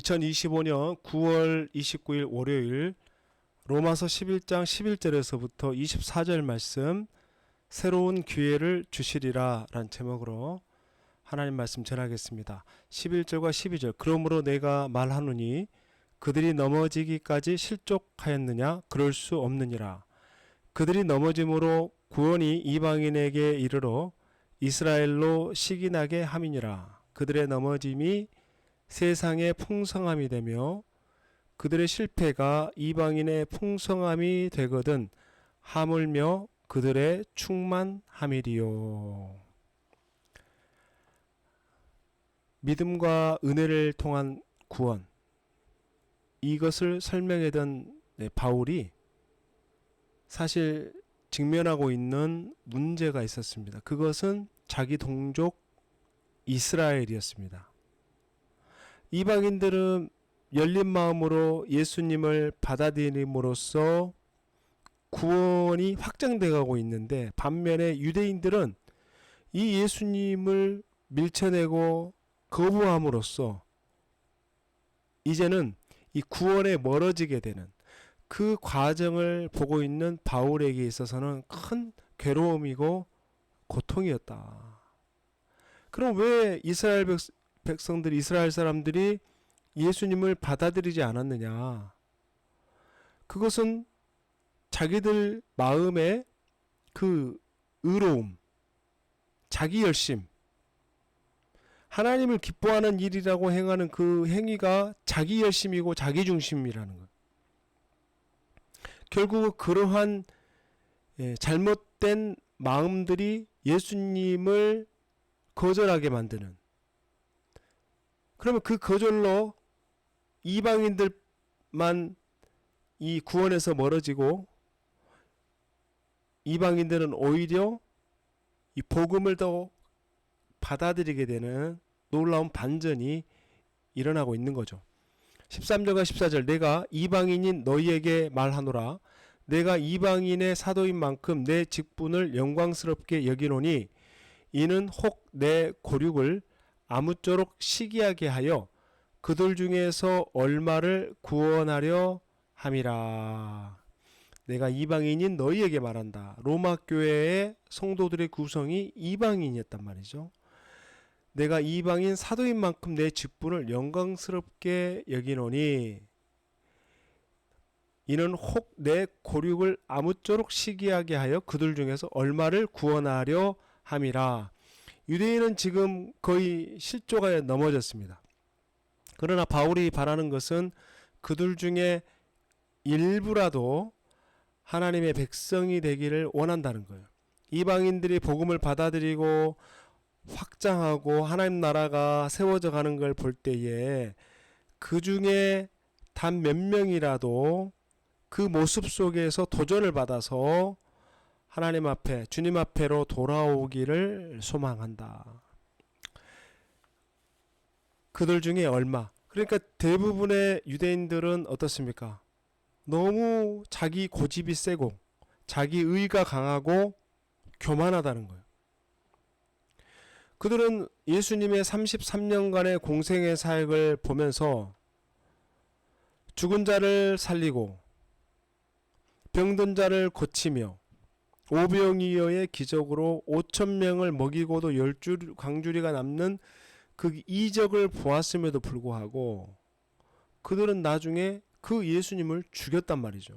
2025년 9월 29일 월요일 로마서 11장 11절에서부터 24절 말씀 새로운 기회를 주시리라 라는 제목으로 하나님 말씀 전하겠습니다. 11절과 12절 그러므로 내가 말하노니 그들이 넘어지기까지 실족하였느냐 그럴 수 없느니라. 그들이 넘어짐으로 구원이 이방인에게 이르러 이스라엘로 시기나게 함이니라. 그들의 넘어짐이 세상의 풍성함이 되며 그들의 실패가 이방인의 풍성함이 되거든 하물며 그들의 충만함이리요. 믿음과 은혜를 통한 구원, 이것을 설명하던 바울이 사실 직면하고 있는 문제가 있었습니다. 그것은 자기 동족 이스라엘이었습니다. 이방인들은 열린 마음으로 예수님을 받아들임으로써 구원이 확장되어 가고 있는데, 반면에 유대인들은 이 예수님을 밀쳐내고 거부함으로써 이제는 이 구원에 멀어지게 되는 그 과정을 보고 있는 바울에게 있어서는 큰 괴로움이고 고통이었다. 그럼 왜 이스라엘 백성들, 이스라엘 사람들이 예수님을 받아들이지 않았느냐? 그것은 자기들 마음의 그 의로움, 자기 열심, 하나님을 기뻐하는 일이라고 행하는 그 행위가 자기 열심이고 자기 중심이라는 것. 결국 그러한 잘못된 마음들이 예수님을 거절하게 만드는, 그러면 그 거절로 이방인들만 이 구원에서 멀어지고 이방인들은 오히려 이 복음을 더 받아들이게 되는 놀라운 반전이 일어나고 있는 거죠. 13절과 14절 내가 이방인인 너희에게 말하노라. 내가 이방인의 사도인 만큼 내 직분을 영광스럽게 여기노니 이는 혹 내 고륙을 아무쪼록 시기하게 하여 그들 중에서 얼마를 구원하려 함이라. 내가 이방인인 너희에게 말한다. 로마 교회의 성도들의 구성이 이방인이었단 말이죠. 내가 이방인 사도인 만큼 내 직분을 영광스럽게 여기노니 이는 혹 내 고륙을 아무쪼록 시기하게 하여 그들 중에서 얼마를 구원하려 함이라. 유대인은 지금 거의 실족에 넘어졌습니다. 그러나 바울이 바라는 것은 그들 중에 일부라도 하나님의 백성이 되기를 원한다는 거예요. 이방인들이 복음을 받아들이고 확장하고 하나님 나라가 세워져 가는 걸 볼 때에 그 중에 단 몇 명이라도 그 모습 속에서 도전을 받아서 하나님 앞에, 주님 앞에로 돌아오기를 소망한다. 그들 중에 얼마? 그러니까 대부분의 유대인들은 어떻습니까? 너무 자기 고집이 세고 자기 의가 강하고 교만하다는 거예요. 그들은 예수님의 33년간의 공생의 사역을 보면서 죽은 자를 살리고 병든 자를 고치며 오병이어의 기적으로 5,000명을 먹이고도 10광주리가 남는 그 이적을 보았음에도 불구하고 그들은 나중에 그 예수님을 죽였단 말이죠.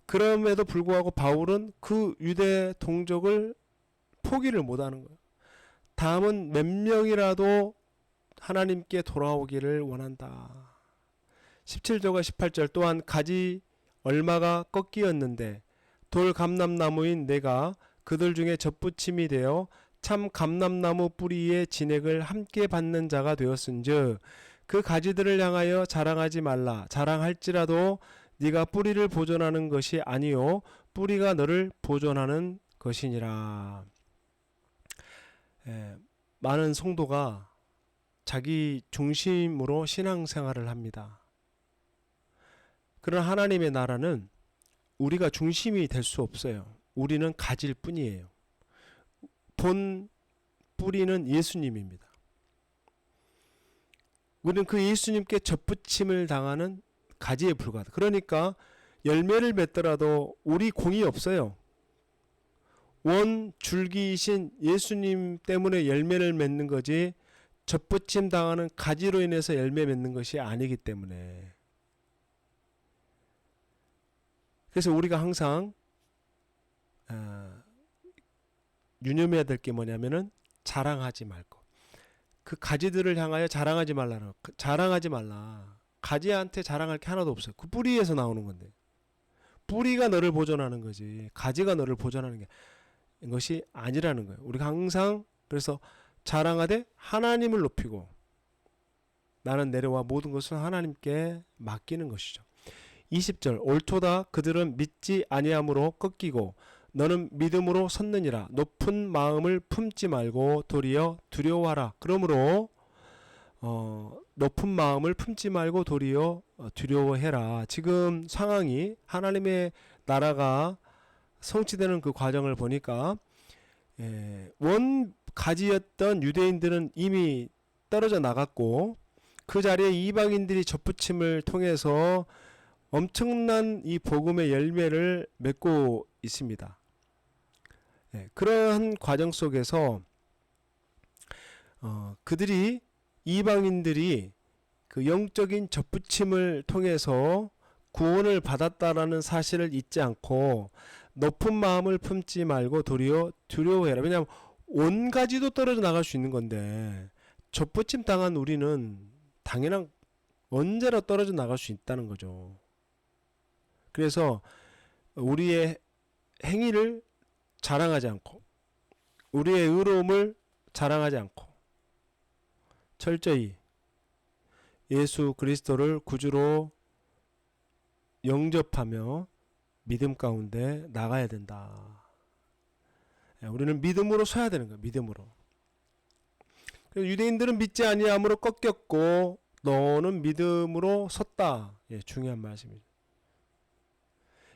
그럼에도 불구하고 바울은 그 유대 동족을 포기를 못하는 거예요. 다음은 몇 명이라도 하나님께 돌아오기를 원한다. 17절과 18절 또한 가지 얼마가 꺾이었는데 돌 감람나무인 내가 그들 중에 젖붙임이 되어 참 감람나무 뿌리의 진액을 함께 받는 자가 되었은즉 그 가지들을 향하여 자랑하지 말라. 자랑할지라도 네가 뿌리를 보존하는 것이 아니요 뿌리가 너를 보존하는 것이니라. 많은 성도가 자기 중심으로 신앙생활을 합니다. 그러나 하나님의 나라는 우리가 중심이 될 수 없어요. 우리는 가지일 뿐이에요. 본 뿌리는 예수님입니다. 우리는 그 예수님께 접붙임을 당하는 가지에 불과하다. 그러니까 열매를 맺더라도 우리 공이 없어요. 원 줄기이신 예수님 때문에 열매를 맺는 거지 접붙임 당하는 가지로 인해서 열매 맺는 것이 아니기 때문에. 그래서 우리가 항상 유념해야 될 게 뭐냐면은 자랑하지 말고, 그 가지들을 향하여 자랑하지 말라는, 자랑하지 말라. 가지한테 자랑할 게 하나도 없어요. 그 뿌리에서 나오는 건데, 뿌리가 너를 보존하는 거지 가지가 너를 보존하는 게 것이 아니라는 거예요. 우리가 항상 그래서 자랑하되 하나님을 높이고 나는 내려와 모든 것을 하나님께 맡기는 것이죠. 20절 옳도다 그들은 믿지 아니함으로 꺾이고 너는 믿음으로 섰느니라. 높은 마음을 품지 말고 도리어 두려워하라. 그러므로 높은 마음을 품지 말고 도리어 두려워해라. 지금 상황이 하나님의 나라가 성취되는 그 과정을 보니까 원 가지였던 유대인들은 이미 떨어져 나갔고 그 자리에 이방인들이 접붙임을 통해서 엄청난 이 복음의 열매를 맺고 있습니다. 그러한 과정 속에서 그들이 이방인들이 그 영적인 접붙임을 통해서 구원을 받았다라는 사실을 잊지 않고 높은 마음을 품지 말고 도리어 두려워해라. 왜냐하면 온 가지도 떨어져 나갈 수 있는 건데 접붙임 당한 우리는 당연한 언제나 떨어져 나갈 수 있다는 거죠. 그래서 우리의 행위를 자랑하지 않고 우리의 의로움을 자랑하지 않고 철저히 예수 그리스도를 구주로 영접하며 믿음 가운데 나가야 된다. 우리는 믿음으로 서야 되는 거예요. 믿음으로. 유대인들은 믿지 아니함으로 꺾였고 너는 믿음으로 섰다. 중요한 말씀이죠.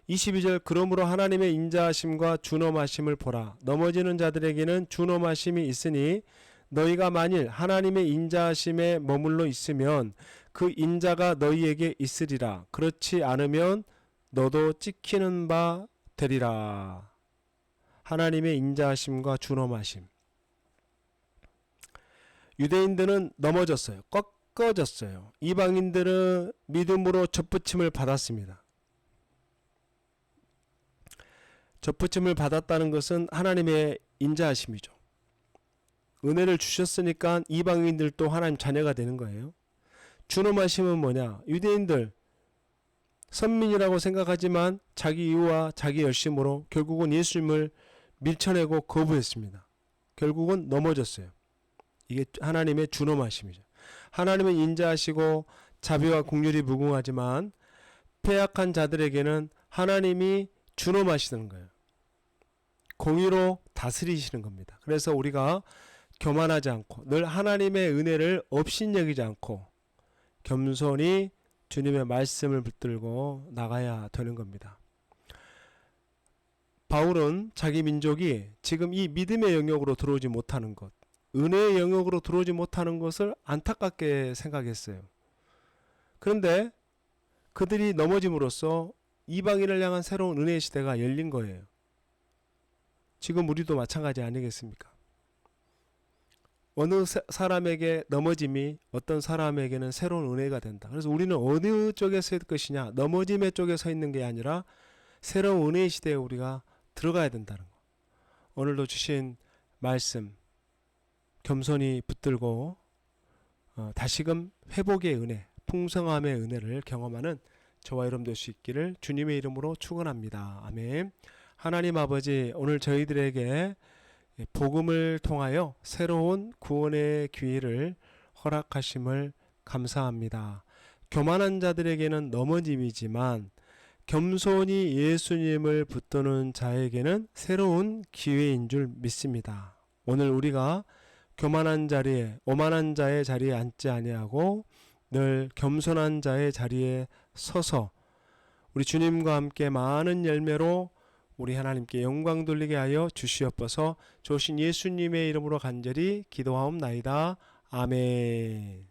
22절 그러므로 하나님의 인자하심과 준엄하심을 보라. 넘어지는 자들에게는 준엄하심이 있으니 너희가 만일 하나님의 인자하심에 머물러 있으면 그 인자가 너희에게 있으리라. 그렇지 않으면 너도 찍히는 바 되리라. 하나님의 인자하심과 준엄하심. 유대인들은 넘어졌어요. 꺾어졌어요. 이방인들은 믿음으로 접붙임을 받았습니다. 접붙임을 받았다는 것은 하나님의 인자하심이죠. 은혜를 주셨으니까 이방인들도 하나님 자녀가 되는 거예요. 준엄하심은 뭐냐? 유대인들 선민이라고 생각하지만 자기 이유와 자기 열심으로 결국은 예수님을 밀쳐내고 거부했습니다. 결국은 넘어졌어요. 이게 하나님의 준엄하심이죠. 하나님은 인자하시고 자비와 긍휼이 무궁하지만 패약한 자들에게는 하나님이 준엄하시는 거예요. 공의로 다스리시는 겁니다. 그래서 우리가 교만하지 않고 늘 하나님의 은혜를 업신여기지 않고 겸손히 주님의 말씀을 붙들고 나가야 되는 겁니다. 바울은 자기 민족이 지금 이 믿음의 영역으로 들어오지 못하는 것, 은혜의 영역으로 들어오지 못하는 것을 안타깝게 생각했어요. 그런데 그들이 넘어짐으로써 이방인을 향한 새로운 은혜의 시대가 열린 거예요. 지금 우리도 마찬가지 아니겠습니까? 어느 사람에게 넘어짐이 어떤 사람에게는 새로운 은혜가 된다. 그래서 우리는 어느 쪽에 설 것이냐, 넘어짐의 쪽에 서 있는 게 아니라 새로운 은혜의 시대에 우리가 들어가야 된다는 거. 오늘도 주신 말씀 겸손히 붙들고 다시금 회복의 은혜, 풍성함의 은혜를 경험하는 저와 여러분 될 수 있기를 주님의 이름으로 축원합니다. 아멘. 하나님 아버지, 오늘 저희들에게 복음을 통하여 새로운 구원의 기회를 허락하심을 감사합니다. 교만한 자들에게는 넘어짐이지만 겸손히 예수님을 붙드는 자에게는 새로운 기회인 줄 믿습니다. 오늘 우리가 교만한 자리에, 오만한 자의 자리에 앉지 아니하고 늘 겸손한 자의 자리에 서서 우리 주님과 함께 많은 열매로 우리 하나님께 영광 돌리게 하여 주시옵소서. 좋으신 예수님의 이름으로 간절히 기도하옵나이다. 아멘.